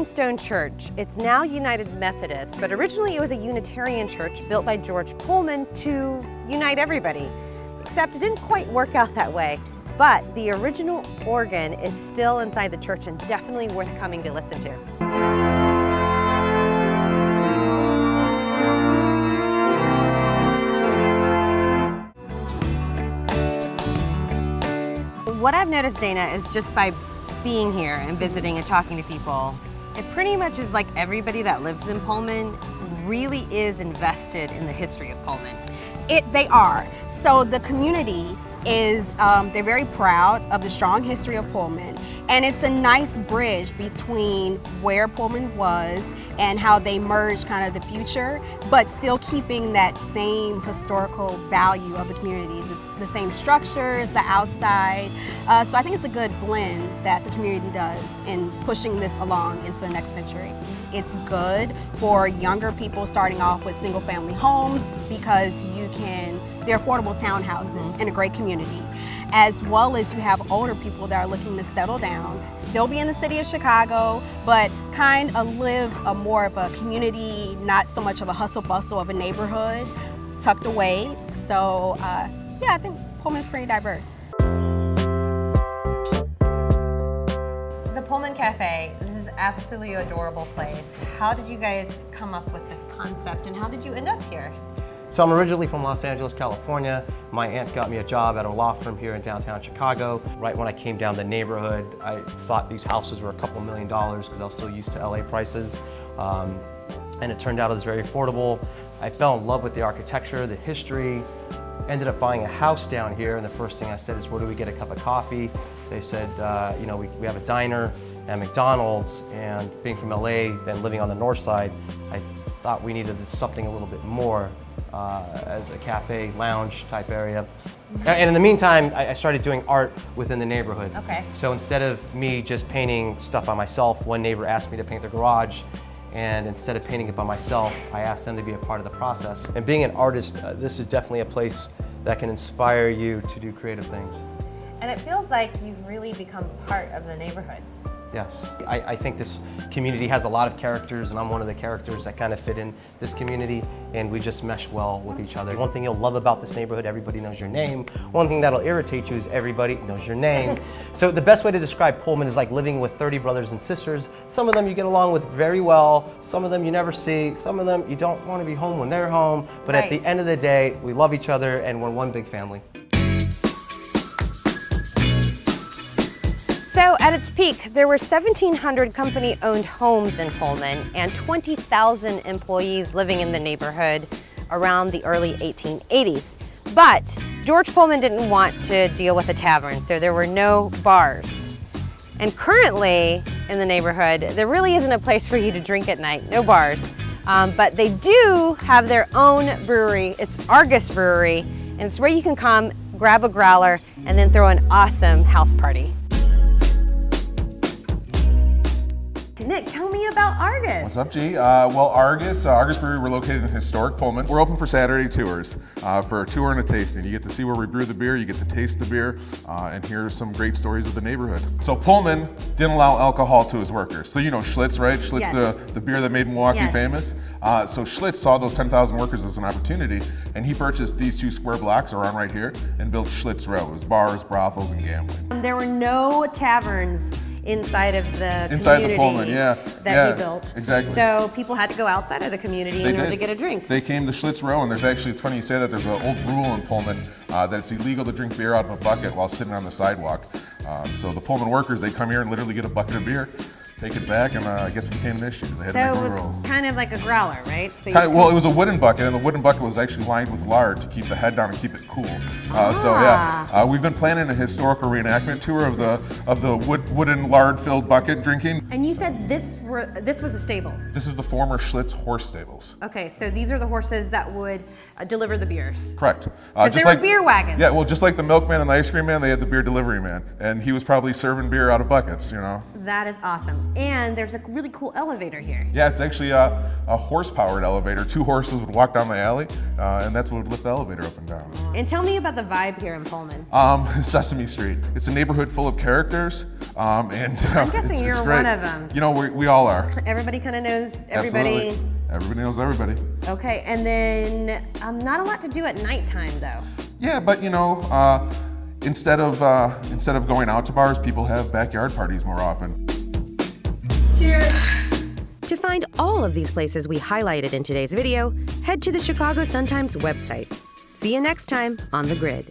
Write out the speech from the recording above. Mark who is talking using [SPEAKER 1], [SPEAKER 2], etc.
[SPEAKER 1] plain stone church. It's now United Methodist, but originally it was a Unitarian church built by George Pullman to unite everybody. Except it didn't quite work out that way. But the original organ is still inside the church and definitely worth coming to listen to. What I've noticed, Dana, is just by being here and visiting and talking to people, it pretty much is like everybody that lives in Pullman really is invested in the history of Pullman.
[SPEAKER 2] They are. So the community is, they're very proud of the strong history of Pullman, and it's a nice bridge between where Pullman was and how they merged kind of the future, but still keeping that same historical value of the community, the same structures, the outside. So I think it's a good blend that the community does in pushing this along into the next century. It's good for younger people starting off with single family homes because they're affordable townhouses in a great community. As well as you have older people that are looking to settle down, still be in the city of Chicago, but kind of live more of a community, not so much of a hustle bustle of a neighborhood, tucked away. So yeah, I think Pullman's pretty diverse.
[SPEAKER 1] The Pullman Cafe, this is absolutely adorable place. How did you guys come up with this concept and how did you end up here?
[SPEAKER 3] So I'm originally from Los Angeles, California. My aunt got me a job at a law firm here in downtown Chicago. Right when I came down the neighborhood, I thought these houses were a couple $1 million because I was still used to LA prices. And it turned out it was very affordable. I fell in love with the architecture, the history, ended up buying a house down here, and the first thing I said is, where do we get a cup of coffee? They said, you know, we have a diner and McDonald's, and being from LA and living on the north side, I thought we needed something a little bit more as a cafe, lounge type area. And in the meantime, I started doing art within the neighborhood.
[SPEAKER 1] Okay.
[SPEAKER 3] So instead of me just painting stuff by myself, one neighbor asked me to paint their garage, and instead of painting it by myself, I asked them to be a part of the process. And being an artist, this is definitely a place that can inspire you to do creative things.
[SPEAKER 1] And it feels like you've really become part of the neighborhood.
[SPEAKER 3] Yes, I think this community has a lot of characters, and I'm one of the characters that kind of fit in this community, and we just mesh well with each other. One thing you'll love about this neighborhood, everybody knows your name. One thing that'll irritate you is everybody knows your name. So the best way to describe Pullman is like living with 30 brothers and sisters. Some of them you get along with very well, some of them you never see, some of them you don't want to be home when they're home, but
[SPEAKER 1] Right.
[SPEAKER 3] At the end of the day, we love each other and we're one big family.
[SPEAKER 1] So at its peak, there were 1,700 company-owned homes in Pullman and 20,000 employees living in the neighborhood around the early 1880s. But George Pullman didn't want to deal with a tavern, so there were no bars. And currently in the neighborhood, there really isn't a place for you to drink at night, no bars. But they do have their own brewery. It's Argos Brewery, and it's where you can come, grab a growler, and then throw an awesome house party. Nick, tell me about Argos.
[SPEAKER 4] What's up, G? Well, Argos Brewery, we're located in historic Pullman. We're open for Saturday tours, for a tour and a tasting. You get to see where we brew the beer, you get to taste the beer, and hear some great stories of the neighborhood. So Pullman didn't allow alcohol to his workers. So you know Schlitz, right? Schlitz,
[SPEAKER 1] Yes.
[SPEAKER 4] the beer that made Milwaukee
[SPEAKER 1] Yes.
[SPEAKER 4] famous. So Schlitz saw those 10,000 workers as an opportunity, and he purchased these 2 square blocks around right here and built Schlitz Row. It was bars, brothels, and gambling.
[SPEAKER 1] There were no taverns inside of the
[SPEAKER 4] Inside
[SPEAKER 1] community
[SPEAKER 4] the Pullman, yeah.
[SPEAKER 1] that he built.
[SPEAKER 4] Exactly.
[SPEAKER 1] So people had to go outside of the community in order to get a drink.
[SPEAKER 4] They came to Schlitz Row, and there's actually, it's funny you say that, there's an old rule in Pullman that it's illegal to drink beer out of a bucket while sitting on the sidewalk. So the Pullman workers, they come here and literally get a bucket of beer, take it back, and I guess it became an issue. They had to
[SPEAKER 1] So
[SPEAKER 4] make
[SPEAKER 1] it
[SPEAKER 4] a rule.
[SPEAKER 1] was kind of like a growler, right? So
[SPEAKER 4] Well, it was a wooden bucket, and the wooden bucket was actually lined with lard to keep the head down and keep it cool. So yeah, we've been planning a historical reenactment tour of the wooden lard-filled bucket drinking.
[SPEAKER 1] And you said this was the stables.
[SPEAKER 4] This is the former Schlitz horse stables.
[SPEAKER 1] Okay, so these are the horses that would deliver the beers.
[SPEAKER 4] Correct.
[SPEAKER 1] They were beer wagons.
[SPEAKER 4] Yeah, well, just like the milkman and the ice cream man, they had the beer delivery man, and he was probably serving beer out of buckets, you know.
[SPEAKER 1] That is awesome. And there's a really cool elevator here.
[SPEAKER 4] Yeah, it's actually a horse-powered elevator. 2 horses would walk down the alley, and that's what would lift the elevator up and down.
[SPEAKER 1] And tell me about the vibe here in Pullman.
[SPEAKER 4] Sesame Street. It's a neighborhood full of characters, and
[SPEAKER 1] I'm guessing
[SPEAKER 4] it's
[SPEAKER 1] you're
[SPEAKER 4] great.
[SPEAKER 1] one of them.
[SPEAKER 4] You know, we all are.
[SPEAKER 1] Everybody kind of knows everybody.
[SPEAKER 4] Absolutely. Everybody knows everybody.
[SPEAKER 1] Okay, and then not a lot to do at nighttime though.
[SPEAKER 4] Yeah, but you know, instead of going out to bars, people have backyard parties more often.
[SPEAKER 1] Cheers. To find all of these places we highlighted in today's video, head to the Chicago Sun-Times website. See you next time on The Grid.